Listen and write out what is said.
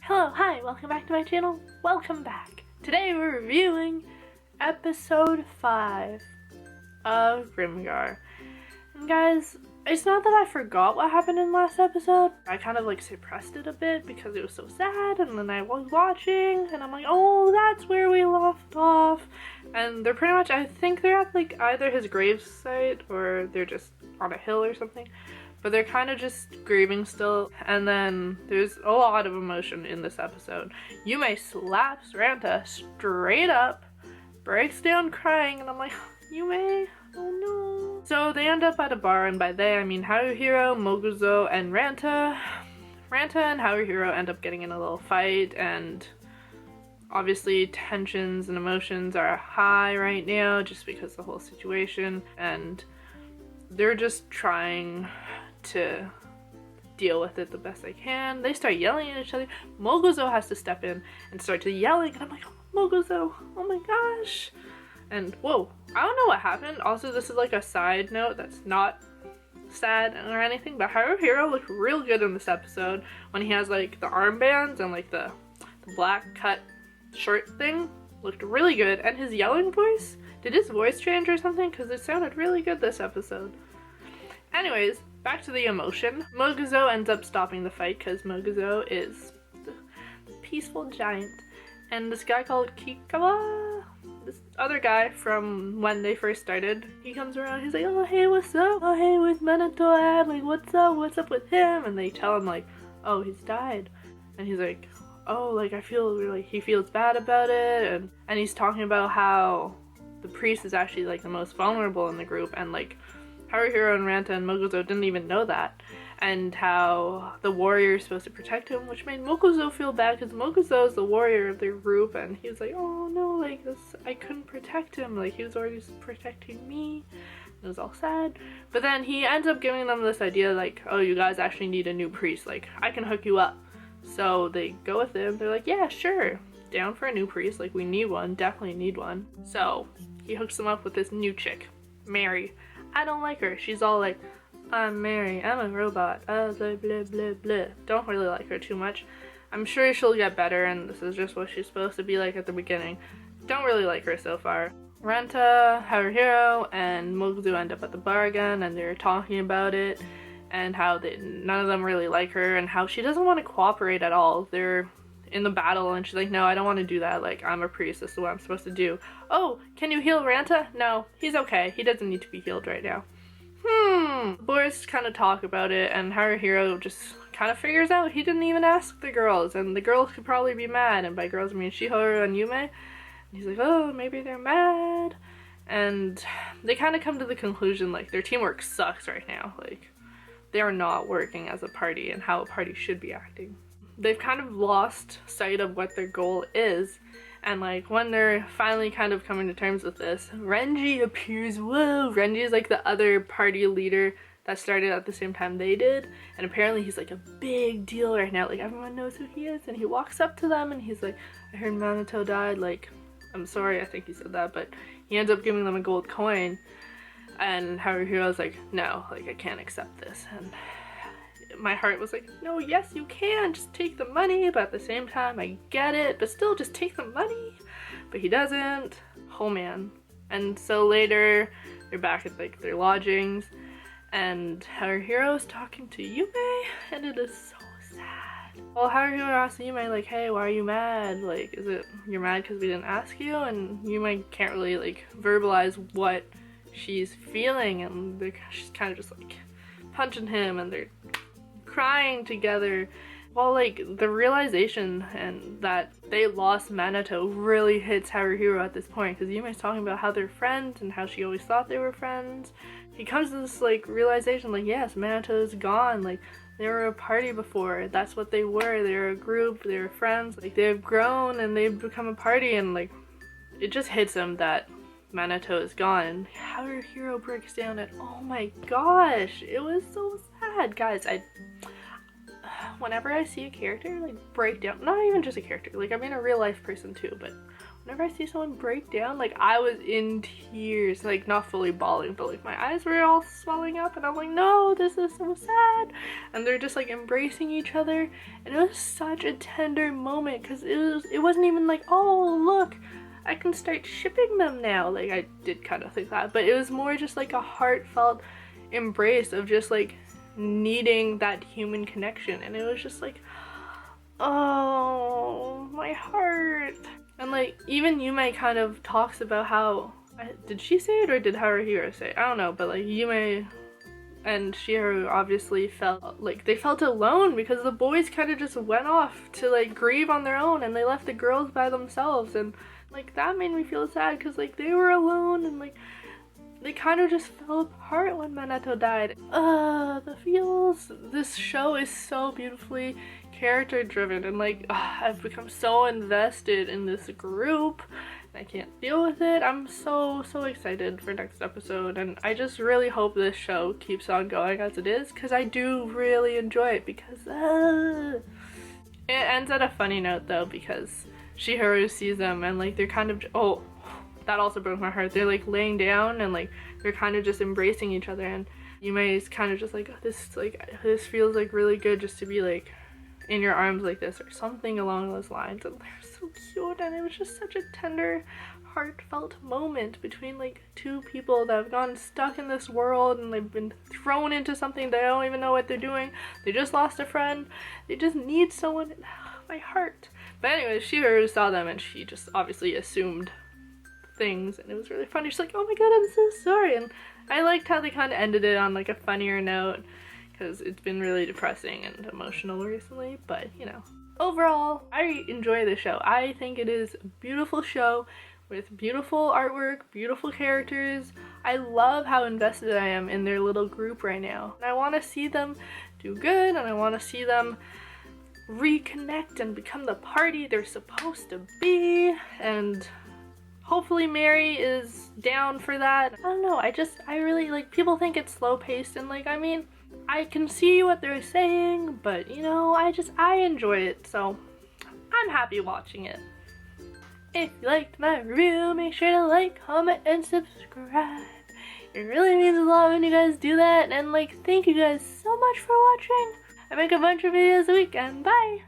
Hello, hi, welcome back to my channel. Welcome back. Today we're reviewing episode 5 of Grimgar. And guys, it's not that I forgot what happened in last episode. I kind of like suppressed it a bit because it was so sad, and then I was watching and I'm like, oh, that's where we left off. And they're pretty much, I think they're at like either his grave site or they're just on a hill or something. But they're kind of just grieving still, and then there's a lot of emotion in this episode. Yume slaps Ranta straight up, breaks down crying, and I'm like, Yume, oh no. So they end up at a bar, and by they I mean Haruhiro, Moguzo, and Ranta. Ranta and Haruhiro end up getting in a little fight, and obviously tensions and emotions are high right now just because of the whole situation, and they're just trying to deal with it the best they can. They start yelling at each other. Moguzo has to step in and start to yelling, and I'm like, Moguzo, oh my gosh. And whoa, I don't know what happened. Also, this is like a side note that's not sad or anything, but Haruhiro looked real good in this episode when he has like the armbands and like the black cut shirt thing. Looked really good, and his yelling voice, did his voice change or something? Because it sounded really good this episode. Anyways, back to the emotion. Moguzo ends up stopping the fight because Moguzo is the peaceful giant. And this guy called Kikawa, this other guy from when they first started, he comes around, he's like, oh hey, what's up? Oh hey, where's Minato at? Like, what's up with him? And they tell him like, oh, he's died. And he's like, oh, like I feel like he feels bad about it. And he's talking about how the priest is actually like the most vulnerable in the group, and like Haruhiro and Ranta and Moguzo didn't even know that, and how the warrior is supposed to protect him, which made Moguzo feel bad because Moguzo is the warrior of the group, and he was like, oh no, like this, I couldn't protect him, like he was already protecting me. It was all sad. But then he ends up giving them this idea like, oh, you guys actually need a new priest, like I can hook you up. So they go with him, they're like, yeah, sure, down for a new priest, like we need one, definitely need one. So he hooks them up with this new chick, Mary. I don't like her. She's all like, I'm Mary, I'm a robot, blah blah blah blah. Don't really like her too much. I'm sure she'll get better, and this is just what she's supposed to be like at the beginning. Don't really like her so far. Ranta, Haruhiro, and Moguzo end up at the bar again, and they're talking about it, and how none of them really like her, and how she doesn't want to cooperate at all. They're in the battle, and she's like, no, I don't want to do that, like I'm a priest, this is what I'm supposed to do. Oh, can you heal Ranta? No, he's okay, he doesn't need to be healed right now. Boys kind of talk about it, and Haruhiro just kind of figures out he didn't even ask the girls, and the girls could probably be mad, and by girls I mean Shihoru and Yume. And he's like, oh, maybe they're mad. And they kind of come to the conclusion like their teamwork sucks right now, like they're not working as a party and how a party should be acting. They've kind of lost sight of what their goal is, and like when they're finally kind of coming to terms with this, Renji appears. Whoa, Renji is like the other party leader that started at the same time they did, and apparently he's like a big deal right now, like everyone knows who he is, and he walks up to them and he's like, I heard Minato died, like I'm sorry, I think he said that, but he ends up giving them a gold coin, and Haruhiro's like, no, like I can't accept this. And my heart was like, no, yes you can, just take the money, but at the same time I get it, but still just take the money. But he doesn't. Oh man. And so later they're back at like their lodgings, and Haruhiro's talking to Yume, and it is so sad. Well, Haruhiro asks Yume like, hey, why are you mad? Like, is it you're mad because we didn't ask you? And Yume can't really like verbalize what she's feeling, and she's kind of just like punching him, and they're crying together. Well, like the realization and that they lost Minato really hits Haruhiro at this point, because Yume's talking about how they're friends and how she always thought they were friends. He comes to this like realization like, yes, Minato's gone, like they were a party before, that's what they were, they were a group, they were friends, like they've grown and they've become a party, and like it just hits him that Minato is gone. And Haruhiro breaks down, and oh my gosh, it was so sad. Guys, whenever I see a character like break down, not even just a character, like I mean a real life person too, but whenever I see someone break down, like I was in tears, like not fully bawling, but like my eyes were all swelling up and I'm like, no, this is so sad. And they're just like embracing each other, and it was such a tender moment because it wasn't even like, oh look, I can start shipping them now. Like I did kind of think that, but it was more just like a heartfelt embrace of just like needing that human connection. And it was just like, oh, my heart. And like even Yume kind of talks about how, did she say it or did Haruhiro say it? I don't know, but like Yume and Shiharu obviously felt like they felt alone because the boys kind of just went off to like grieve on their own and they left the girls by themselves. And like that made me feel sad because like they were alone and like they kind of just fell apart when Minato died. The feels. This show is so beautifully character driven, and like I've become so invested in this group. I can't deal with it. I'm so excited for next episode, and I just really hope this show keeps on going as it is because I do really enjoy it. Because it ends at a funny note though, because Shiharu sees them and like they're kind of, oh, that also broke my heart. They're like laying down and like they're kind of just embracing each other, and Yume is kind of just like, oh, this feels like really good just to be like in your arms like this or something along those lines. And they're so cute, and it was just such a tender, heartfelt moment between like two people that have gotten stuck in this world and they've been thrown into something they don't even know what they're doing. They just lost a friend. They just need someone. My heart. But anyways, Shiharu saw them and she just obviously assumed things, and it was really funny. She's like, oh my god, I'm so sorry. And I liked how they kind of ended it on like a funnier note because it's been really depressing and emotional recently. But you know, overall I enjoy the show. I think it is a beautiful show with beautiful artwork, beautiful characters. I love how invested I am in their little group right now, and I want to see them do good, and I want to see them reconnect and become the party they're supposed to be. And hopefully Mary is down for that. I don't know, I really like, people think it's slow paced, and like, I mean, I can see what they're saying, but you know, I enjoy it, so I'm happy watching it. If you liked my review, make sure to like, comment, and subscribe. It really means a lot when you guys do that, and like, thank you guys so much for watching. I make a bunch of videos a week, and bye!